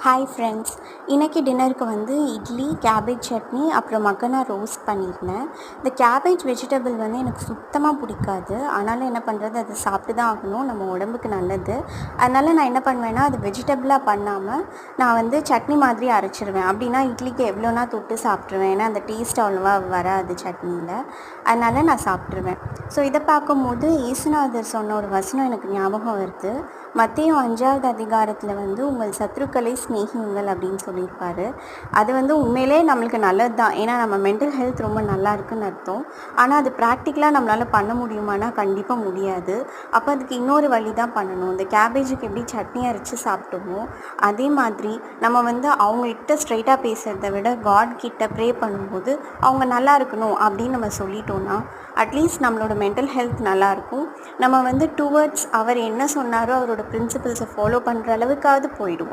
Hi friends, இன்றைக்கி டின்னருக்கு வந்து இட்லி, கேபேஜ் சட்னி, அப்புறம் மக்கனா ரோஸ்ட் பண்ணியிருந்தேன். இந்த கேபேஜ் வெஜிடபிள் வந்து எனக்கு சுத்தமாக பிடிக்காது. ஆனாலும் என்ன பண்ணுறது, அது சாப்பிட்டு தான் ஆகணும், நம்ம உடம்புக்கு நல்லது. அதனால் நான் என்ன பண்ணுவேன்னா, அது வெஜிடபிளாக பண்ணாமல் நான் வந்து சட்னி மாதிரி அரைச்சிருவேன். அப்படின்னா இட்லிக்கு எவ்வளோனா தொட்டு சாப்பிட்ருவேன். ஏன்னா அந்த டேஸ்ட் அவ்வளோவா வராது சட்னியில். அதனால் நான் சாப்பிட்ருவேன். ஸோ இதை பார்க்கும்போது இயேசுநாதர் சொன்ன ஒரு வசனம் எனக்கு ஞாபகம் வருது. மத்தேயு 5வது அதிகாரத்தில் வந்து உங்கள் சத்துருக்களை சிநேகியுங்கள் அப்படின்னு சொல்லியிருப்பாரு. அது வந்து உண்மையிலே நம்மளுக்கு நல்லது தான். ஏன்னா நம்ம மென்டல் ஹெல்த் ரொம்ப நல்லா இருக்குன்னு அர்த்தம். ஆனால் அது ப்ராக்டிக்கலாக நம்மளால் பண்ண முடியுமானா கண்டிப்பாக முடியாது. அப்போ அதுக்கு இன்னொரு வழி தான் பண்ணணும். இந்த கேபேஜுக்கு எப்படி சட்னி அரைச்சி சாப்பிட்டோமோ அதே மாதிரி நம்ம வந்து அவங்ககிட்ட ஸ்ட்ரைட்டாக பேசுகிறத விட காட் கிட்ட ப்ரே பண்ணும்போது அவங்க நல்லா இருக்கணும் அப்படின்னு நம்ம சொல்லிட்டோன்னா அட்லீஸ்ட் நம்மளோட மென்டல் ஹெல்த் நல்லாயிருக்கும். நம்ம வந்து டுவர்ட்ஸ் அவர் என்ன சொன்னாரோ அவரோட பிரின்சிபல்ஸை ஃபாலோ பண்ணுற அளவுக்காவது போயிடுவோம்.